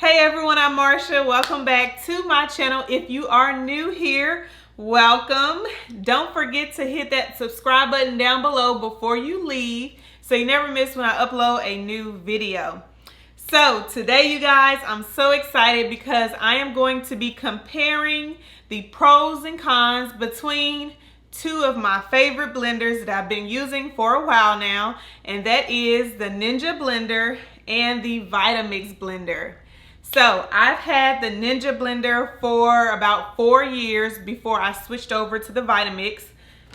Hey everyone, I'm Marsha. Welcome back to my channel. If you are new here, welcome. Don't forget to hit that subscribe button down below before you leave so you never miss when I upload a new video. So today, you guys, I'm so excited because I am going to be comparing the pros and cons between two of my favorite blenders that I've been using for a while now, and that is the Ninja blender and the Vitamix blender. So I've had the Ninja blender for about 4 years before I switched over to the Vitamix.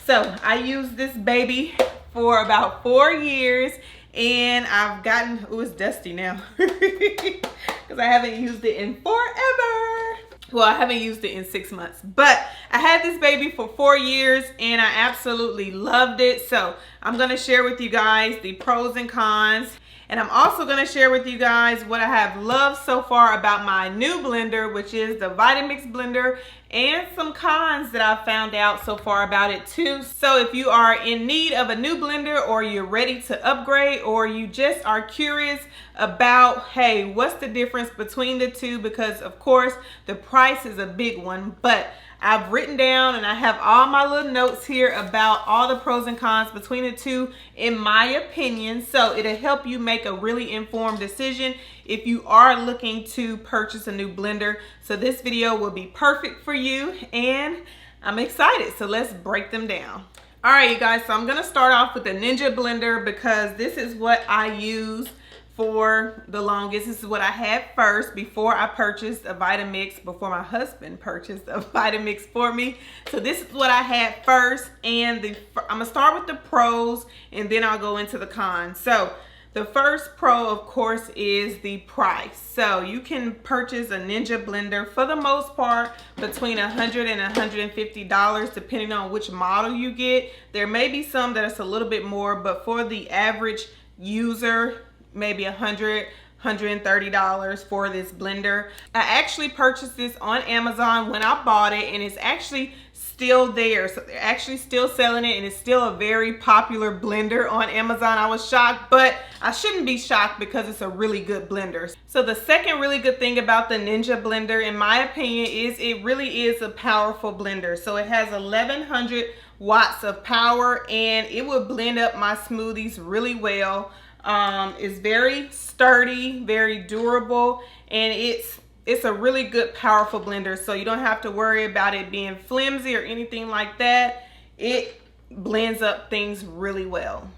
So I used this baby for about 4 years and I've gotten, oh, it's dusty now because I haven't used it in forever. Well, I haven't used it in 6 months, but I had this baby for 4 years and I absolutely loved it. So I'm going to share with you guys the pros and cons. And I'm also going to share with you guys what I have loved so far about my new blender, which is the Vitamix blender, and some cons that I've found out so far about it too. So if you are in need of a new blender, or you're ready to upgrade, or you just are curious about, hey, what's the difference between the two? Because of course the price is a big one, but I've written down and I have all my little notes here about all the pros and cons between the two, in my opinion. So it'll help you make a really informed decision if you are looking to purchase a new blender. So this video will be perfect for you and I'm excited. So let's break them down. All right, you guys, so I'm gonna start off with the Ninja blender because this is what I use for the longest. This is what I had first before I purchased a Vitamix, before my husband purchased a Vitamix for me. So this is what I had first, and I'm gonna start with the pros and then I'll go into the cons. So the first pro, of course, is the price. So you can purchase a Ninja blender for the most part between $100 and $150 depending on which model you get. There may be some that it's a little bit more, but for the average user, maybe $100, $130 for this blender. I actually purchased this on Amazon when I bought it, and it's actually still there. So they're actually still selling it, and it's still a very popular blender on Amazon. I was shocked, but I shouldn't be shocked because it's a really good blender. So the second really good thing about the Ninja blender, in my opinion, is it really is a powerful blender. So it has 1100 watts of power and it will blend up my smoothies really well. It's very sturdy, very durable, and it's a really good, powerful blender. So you don't have to worry about it being flimsy or anything like that. It blends up things really well.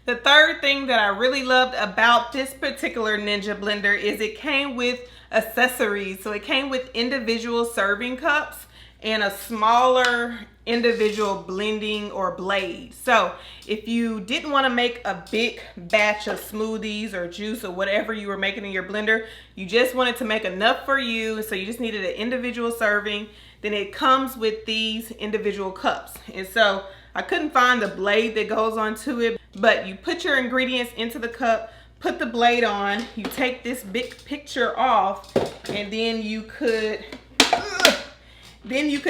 The third thing that I really loved about this particular Ninja blender is it came with accessories. So it came with individual serving cups and a smaller individual blending or blade. So if you didn't want to make a big batch of smoothies or juice or whatever you were making in your blender, you just wanted to make enough for you, so you just needed an individual serving, then it comes with these individual cups. And so I couldn't find the blade that goes onto it, but you put your ingredients into the cup, put the blade on, you take this big picture off, and then you could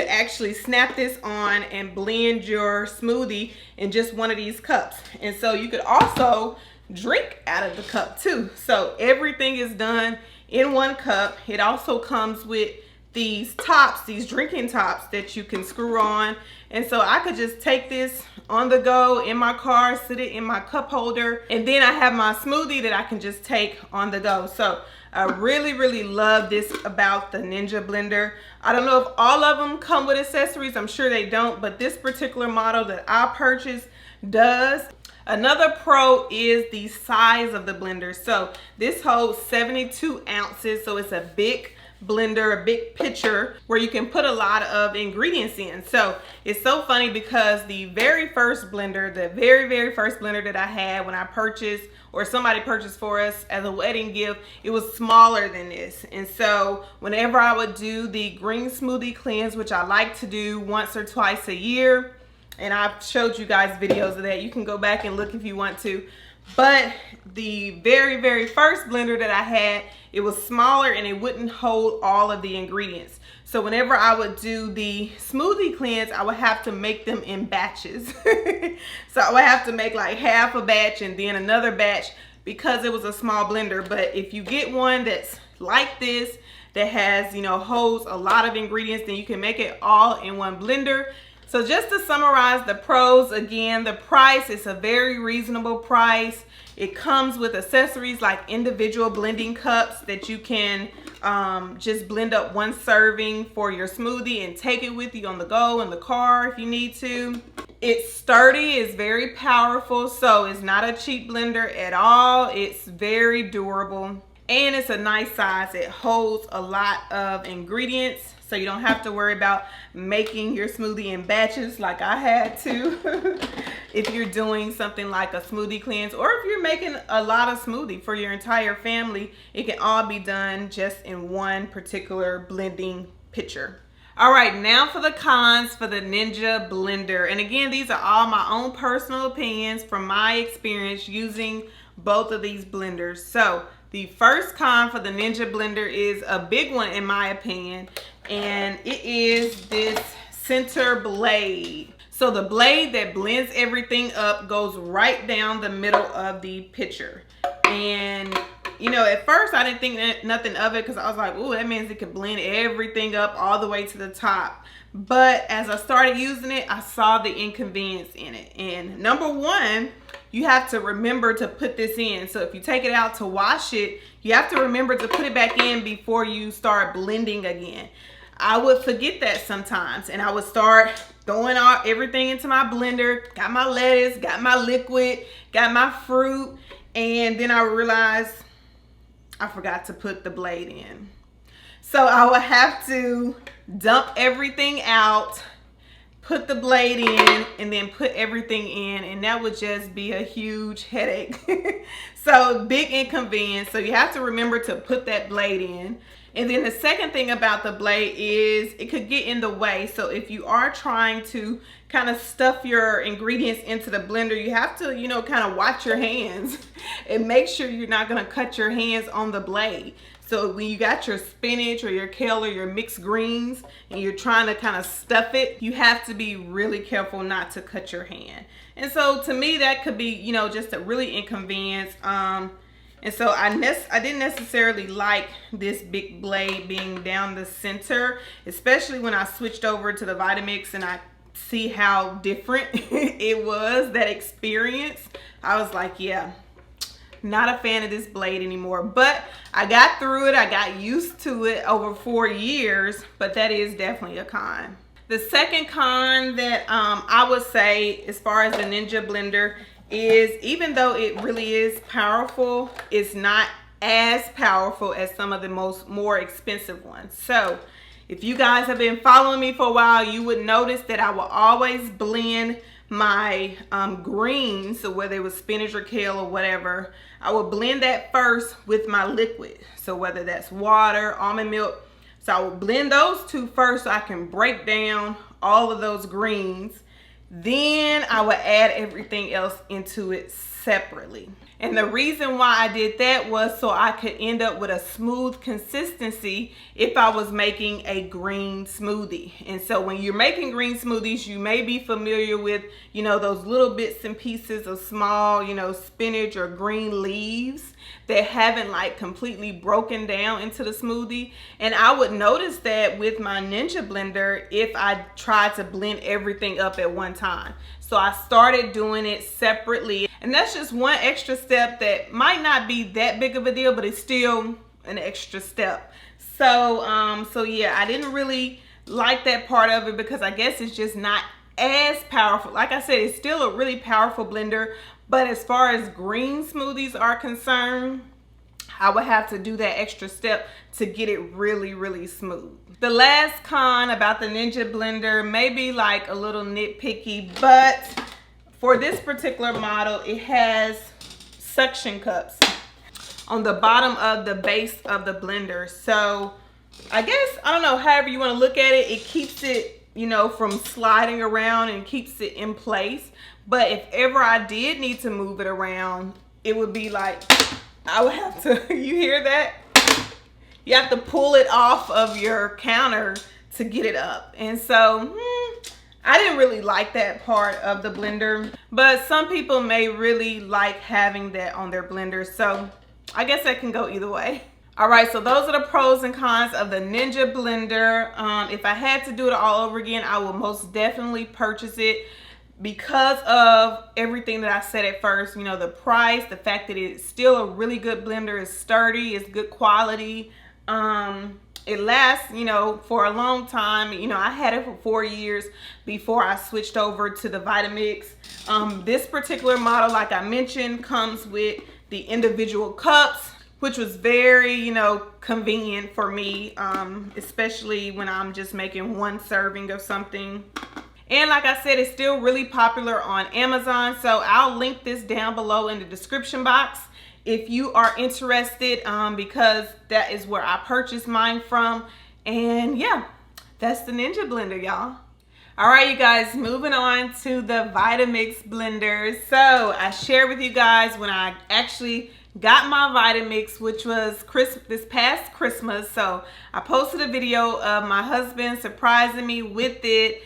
actually snap this on and blend your smoothie in just one of these cups. And so you could also drink out of the cup too. So everything is done in one cup. It also comes with these tops, these drinking tops that you can screw on. And so I could just take this on the go in my car, sit it in my cup holder, and then I have my smoothie that I can just take on the go. So I really, really love this about the Ninja blender. I don't know if all of them come with accessories. I'm sure they don't, but this particular model that I purchased does. Another pro is the size of the blender. So this holds 72 ounces, so it's a big blender, a big pitcher where you can put a lot of ingredients in. So it's so funny because the very first blender, the very first blender that I had when I purchased, or somebody purchased for us as a wedding gift, it was smaller than this. And so whenever I would do the green smoothie cleanse, which I like to do once or twice a year, and I've showed you guys videos of that, you can go back and look if you want to. But the very first blender that I had, it was smaller and it wouldn't hold all of the ingredients. So whenever I would do the smoothie cleanse, I would have to make them in batches. So I would have to make like half a batch and then another batch because it was a small blender. But if you get one that's like this that has, you know, holds a lot of ingredients, then you can make it all in one blender. So just to summarize the pros, again, the price is a very reasonable price. It comes with accessories like individual blending cups that you can just blend up one serving for your smoothie and take it with you on the go in the car if you need to. It's sturdy, it's very powerful, so it's not a cheap blender at all. It's very durable and it's a nice size. It holds a lot of ingredients, so you don't have to worry about making your smoothie in batches like I had to. If you're doing something like a smoothie cleanse, or if you're making a lot of smoothie for your entire family, it can all be done just in one particular blending pitcher. All right, now for the cons for the Ninja blender. And again, these are all my own personal opinions from my experience using both of these blenders. So the first con for the Ninja blender is a big one in my opinion, and it is this center blade. So the blade that blends everything up goes right down the middle of the pitcher. And you know, at first I didn't think nothing of it because I was like, oh, that means it could blend everything up all the way to the top. But as I started using it, I saw the inconvenience in it. And number one, you have to remember to put this in. So if you take it out to wash it, you have to remember to put it back in before you start blending again. I would forget that sometimes, and I would start throwing everything into my blender. Got my lettuce, got my liquid, got my fruit, and then I realized I forgot to put the blade in. So I would have to dump everything out, put the blade in, and then put everything in, and that would just be a huge headache. So big inconvenience. So you have to remember to put that blade in. And then the second thing about the blade is it could get in the way. So if you are trying to kind of stuff your ingredients into the blender, you have to, you know, kind of watch your hands and make sure you're not going to cut your hands on the blade. So when you got your spinach or your kale or your mixed greens and you're trying to kind of stuff it, you have to be really careful not to cut your hand. And so to me, that could be, you know, just a really inconvenience. And so I didn't necessarily like this big blade being down the center, especially when I switched over to the Vitamix and I see how different it was, that experience. I was like, yeah, not a fan of this blade anymore. But I got through it. I got used to it over 4 years, but that is definitely a con. The second con that I would say as far as the Ninja blender is, even though it really is powerful, it's not as powerful as some of the more expensive ones. So if you guys have been following me for a while, you would notice that I will always blend my greens, so whether it was spinach or kale or whatever, I will blend that first with my liquid. So whether that's water, almond milk, so I will blend those two first so I can break down all of those greens. Then I would add everything else into it separately. And the reason why I did that was so I could end up with a smooth consistency if I was making a green smoothie. And so when you're making green smoothies, you may be familiar with, you know, those little bits and pieces of small, you know, spinach or green leaves that haven't like completely broken down into the smoothie. And I would notice that with my Ninja blender if I tried to blend everything up at one time. So I started doing it separately, and that's just one extra step that might not be that big of a deal, but it's still an extra step. So so yeah, I didn't really like that part of it because I guess it's just not as powerful. Like I said, it's still a really powerful blender, but as far as green smoothies are concerned, I would have to do that extra step to get it really, really smooth. The last con about the Ninja blender may be like a little nitpicky, but for this particular model, it has suction cups on the bottom of the base of the blender. So I guess, I don't know, however you want to look at it, it keeps it, you know, from sliding around and keeps it in place. But if ever I did need to move it around, it would be like, I would have to, you hear that? You have to pull it off of your counter to get it up. And so I didn't really like that part of the blender, but some people may really like having that on their blender. So I guess that can go either way. All right, so those are the pros and cons of the Ninja blender. If I had to do it all over again, I would most definitely purchase it because of everything that I said at first. You know, the price, the fact that it's still a really good blender, it's sturdy, it's good quality. It lasts, you know, for a long time. You know, I had it for 4 years before I switched over to the Vitamix. This particular model, like I mentioned, comes with the individual cups, which was very, you know, convenient for me, especially when I'm just making one serving of something. And like I said, it's still really popular on Amazon. So I'll link this down below in the description box if you are interested, because that is where I purchased mine from. And yeah, that's the Ninja blender, y'all. All right, you guys, moving on to the Vitamix blender. So I shared with you guys when I actually got my Vitamix, which was this past Christmas. So I posted a video of my husband surprising me with it.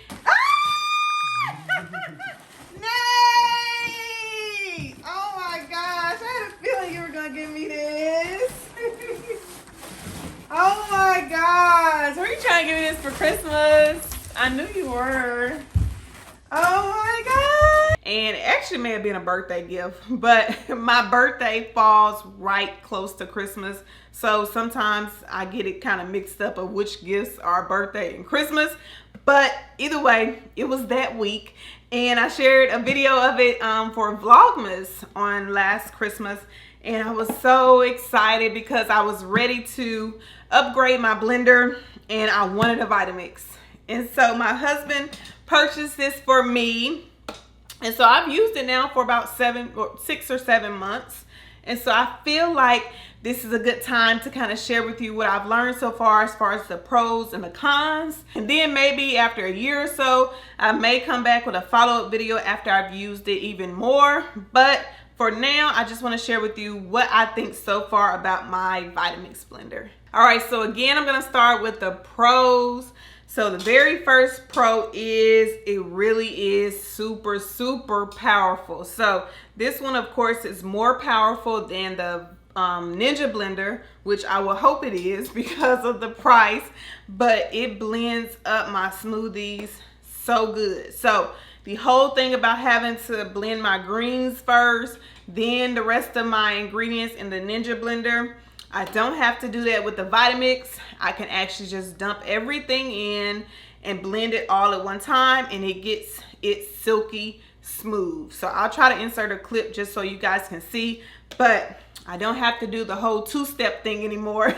Nay! Oh my gosh, I had a feeling you were gonna give me this. Oh my gosh, were you trying to give me this for Christmas? I knew you were. Oh my god. And it actually may have been a birthday gift, but my birthday falls right close to Christmas. So sometimes I get it kind of mixed up of which gifts are birthday and Christmas. But either way, it was that week. And I shared a video of it for Vlogmas on last Christmas. And I was so excited because I was ready to upgrade my blender and I wanted a Vitamix. And so my husband purchased this for me. And so I've used it now for about 6 or 7 months. And so I feel like this is a good time to kind of share with you what I've learned so far as the pros and the cons. And then maybe after a year or so, I may come back with a follow-up video after I've used it even more. But for now, I just want to share with you what I think so far about my Vitamix blender. All right, so again, I'm going to start with the pros. So the very first pro is it really is super, super powerful. So this one, of course, is more powerful than the Ninja blender, which I will hope it is because of the price, but it blends up my smoothies so good. So the whole thing about having to blend my greens first, then the rest of my ingredients in the Ninja blender, I don't have to do that with the Vitamix. I can actually just dump everything in and blend it all at one time, and it gets it silky smooth. So I'll try to insert a clip just so you guys can see, but I don't have to do the whole two-step thing anymore.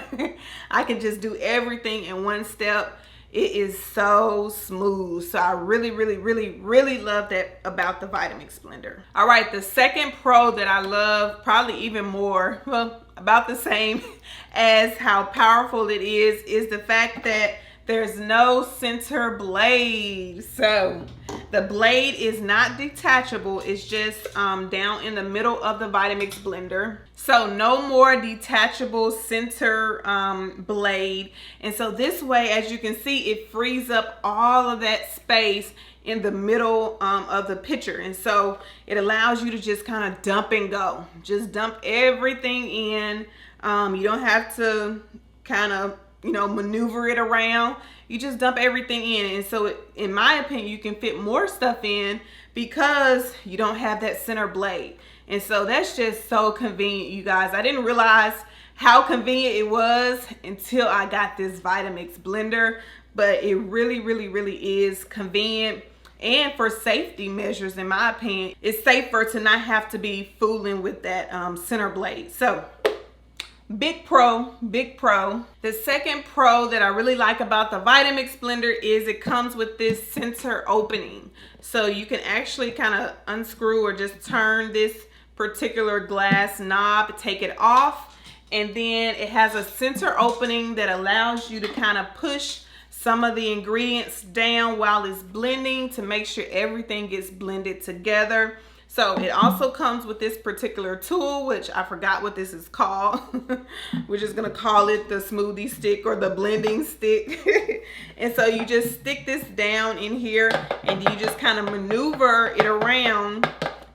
I can just do everything in one step. It is so smooth. So I really, really, really, really love that about the Vitamix blender. All right, the second pro that I love, probably even more, well, about the same as how powerful it is the fact that there's no center blade. So the blade is not detachable. It's just down in the middle of the Vitamix blender. So no more detachable center blade. And so this way, as you can see, it frees up all of that space in the middle of the pitcher. And so it allows you to just kind of dump and go. Just dump everything in. You don't have to kind of, you know, maneuver it around. You just dump everything in. And so in my opinion, you can fit more stuff in because you don't have that center blade. And so that's just so convenient, you guys. I didn't realize how convenient it was until I got this Vitamix blender, but it really, really, really is convenient. And for safety measures, in my opinion, it's safer to not have to be fooling with that center blade. So big pro, big pro. The second pro that I really like about the Vitamix blender is it comes with this center opening. So you can actually kind of unscrew or just turn this particular glass knob, take it off, and then it has a center opening that allows you to kind of push some of the ingredients down while it's blending to make sure everything gets blended together. So it also comes with this particular tool, which I forgot what this is called. We're just gonna call it the smoothie stick or the blending stick. And so you just stick this down in here and you just kind of maneuver it around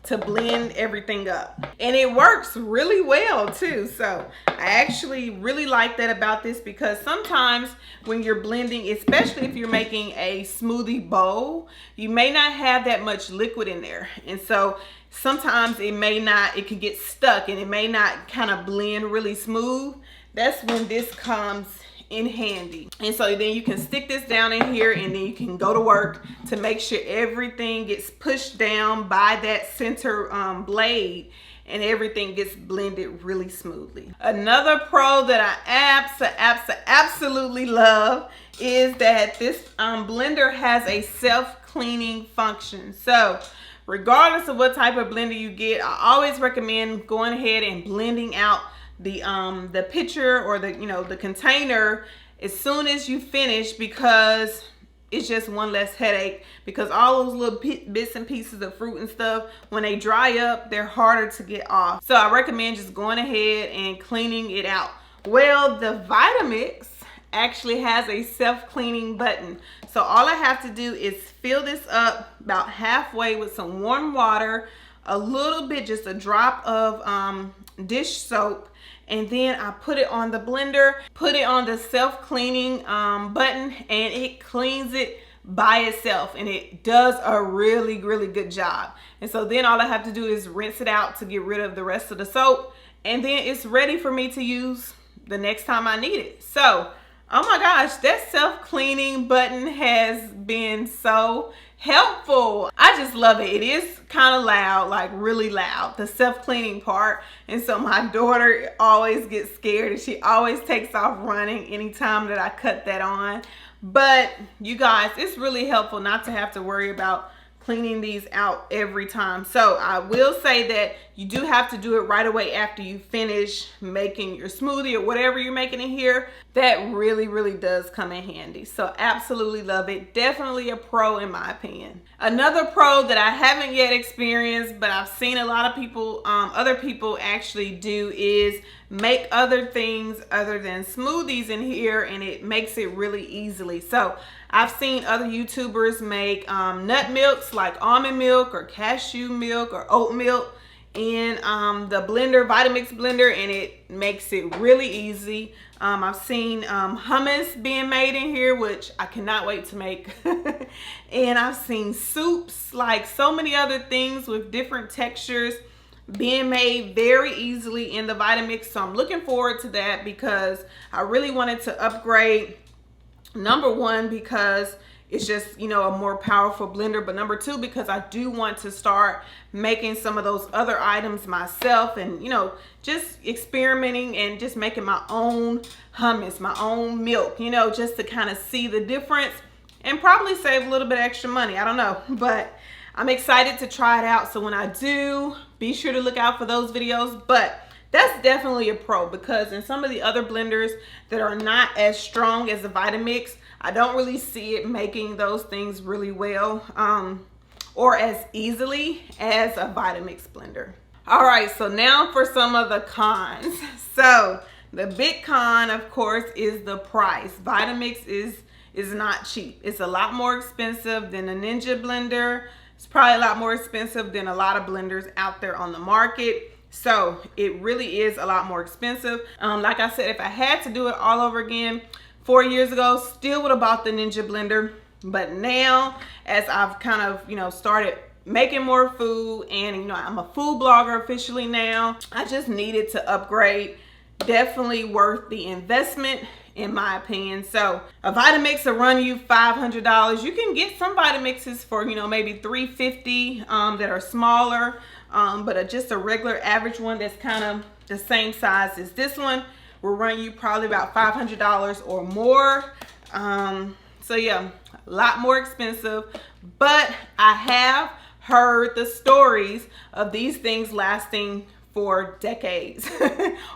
to blend everything up. And it works really well too. So I actually really like that about this, because sometimes when you're blending, especially if you're making a smoothie bowl, you may not have that much liquid in there. And so sometimes it can get stuck and it may not kind of blend really smooth. That's when this comes in handy. And so then you can stick this down in here, and then you can go to work to make sure everything gets pushed down by that center blade, and everything gets blended really smoothly. Another pro that I absolutely love is that this blender has a self-cleaning function. So regardless of what type of blender you get, I always recommend going ahead and blending out the pitcher or the container as soon as you finish, because it's just one less headache, because all those little bits and pieces of fruit and stuff, when they dry up, they're harder to get off. So I recommend just going ahead and cleaning it out. Well, the Vitamix actually has a self-cleaning button. So all I have to do is fill this up about halfway with some warm water, a little bit, just a drop of dish soap, and then I put it on the blender, put it on the self-cleaning button, and it cleans it by itself, and it does a really good job. And so then all I have to do is rinse it out to get rid of the rest of the soap, and then it's ready for me to use the next time I need it. So oh my gosh, that self-cleaning button has been so helpful. I just love it. It is kind of loud, like really loud, the self-cleaning part. And so my daughter always gets scared, and she always takes off running anytime that I cut that on. But you guys, it's really helpful not to have to worry about cleaning these out every time. So I will say that you do have to do it right away after you finish making your smoothie or whatever you're making in here. That really does come in handy. So absolutely love it. Definitely a pro in my opinion. Another pro that I haven't yet experienced, but I've seen a lot of people, other people actually do, is make other things other than smoothies in here, and it makes it really easily. So I've seen other YouTubers make nut milks like almond milk or cashew milk or oat milk in the blender, Vitamix blender, and it makes it really easy. I've seen hummus being made in here, which I cannot wait to make. And I've seen soups, like so many other things with different textures being made very easily in the Vitamix. So I'm looking forward to that, because I really wanted to upgrade. Number one, because it's just, a more powerful blender, but number two, because I do want to start making some of those other items myself, and just experimenting and just making my own hummus, my own milk, just to kind of see the difference and probably save a little bit extra money. I don't know, but I'm excited to try it out. So when I do, be sure to look out for those videos. But that's definitely a pro, because in some of the other blenders that are not as strong as the Vitamix, I don't really see it making those things really well or as easily as a Vitamix blender. All right, so now for some of the cons. So the big con, of course, is the price. Vitamix is not cheap. It's a lot more expensive than a Ninja blender. It's probably a lot more expensive than a lot of blenders out there on the market. So it really is a lot more expensive. Like I said, if I had to do it all over again 4 years ago, still would have bought the Ninja blender. But now, as I've kind of, started making more food, and I'm a food blogger officially now, I just needed to upgrade. Definitely worth the investment, in my opinion. So a Vitamix will run you $500. You can get some Vitamixes for maybe $350 that are smaller, but just a regular average one that's kind of the same size as this one will run you probably about $500 or more. So yeah, a lot more expensive, but I have heard the stories of these things lasting for decades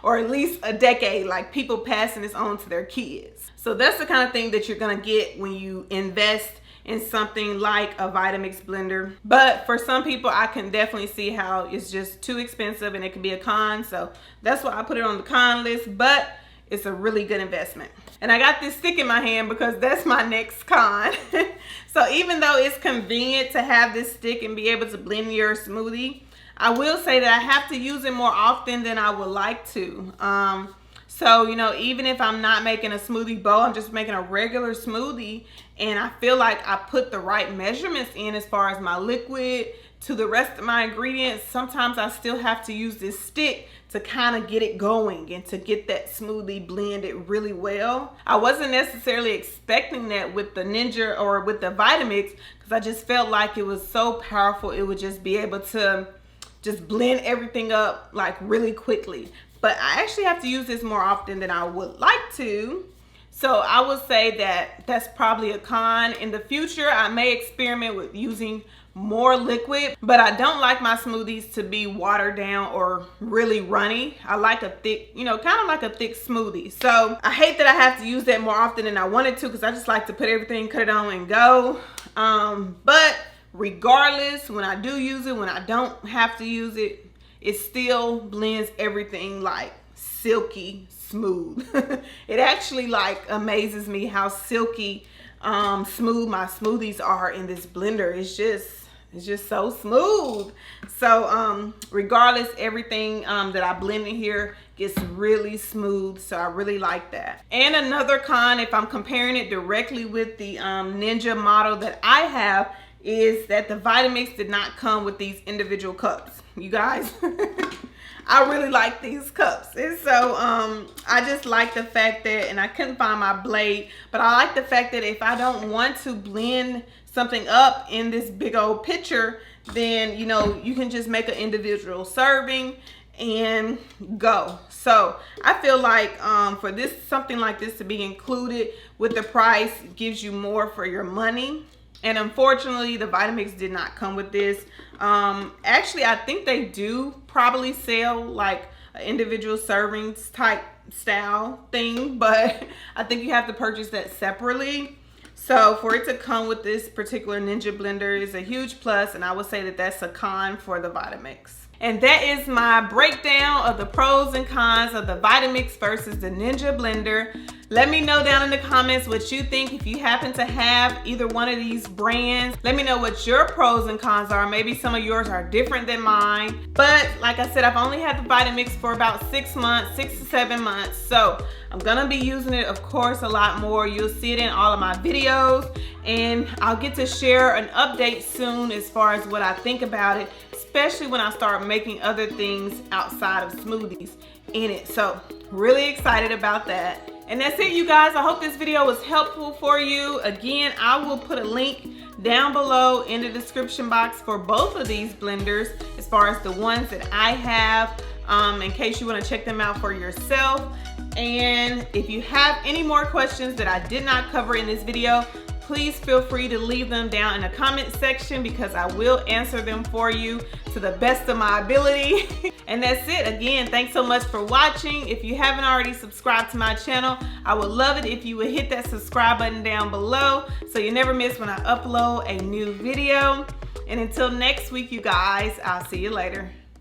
or at least a decade, like people passing this on to their kids. So that's the kind of thing that you're gonna get when you invest in something like a Vitamix blender. But for some people, I can definitely see how it's just too expensive and it can be a con. So that's why I put it on the con list, but it's a really good investment. And I got this stick in my hand because that's my next con. So even though it's convenient to have this stick and be able to blend your smoothie, I will say that I have to use it more often than I would like to. So, you know, even if I'm not making a smoothie bowl, I'm just making a regular smoothie, and I feel like I put the right measurements in as far as my liquid to the rest of my ingredients, sometimes I still have to use this stick to kind of get it going and to get that smoothie blended really well. I wasn't necessarily expecting that with the Ninja or with the Vitamix, because I just felt like it was so powerful. It would just be able to just blend everything up like really quickly. But I actually have to use this more often than I would like to. So I would say that that's probably a con. In the future, I may experiment with using more liquid, but I don't like my smoothies to be watered down or really runny. I like a thick, you know, kind of like a thick smoothie. So I hate that I have to use that more often than I wanted to, because I just like to put everything, cut it on and go. But regardless, when I do use it, when I don't have to use it, it still blends everything like silky smooth. It actually like amazes me how silky smooth my smoothies are in this blender. It's just so smooth. So regardless, everything that I blend in here gets really smooth, so I really like that. And another con, if I'm comparing it directly with the Ninja model that I have, is that the Vitamix did not come with these individual cups. You guys, I really like these cups. And so I just like the fact that, and I couldn't find my blade, but I like the fact that if I don't want to blend something up in this big old pitcher, then, you know, you can just make an individual serving and go. So I feel like for this, something like this to be included with the price, gives you more for your money. And unfortunately, the Vitamix did not come with this. Actually, I think they do probably sell like an individual servings type style thing, but I think you have to purchase that separately. So for it to come with this particular Ninja blender is a huge plus, and I would say that that's a con for the Vitamix. And that is my breakdown of the pros and cons of the Vitamix versus the Ninja blender. Let me know down in the comments what you think. If you happen to have either one of these brands, let me know what your pros and cons are. Maybe some of yours are different than mine. But like I said, I've only had the Vitamix for about 6 months, 6 to 7 months. So I'm gonna be using it, of course, a lot more. You'll see it in all of my videos, and I'll get to share an update soon as far as what I think about it, especially when I start making other things outside of smoothies in it. So really excited about that. And that's it, you guys. I hope this video was helpful for you. Again, I will put a link down below in the description box for both of these blenders, as far as the ones that I have, in case you want to check them out for yourself. And if you have any more questions that I did not cover in this video, please feel free to leave them down in the comment section, because I will answer them for you to the best of my ability. And that's it. Again, thanks so much for watching. If you haven't already subscribed to my channel, I would love it if you would hit that subscribe button down below so you never miss when I upload a new video. And until next week, you guys, I'll see you later.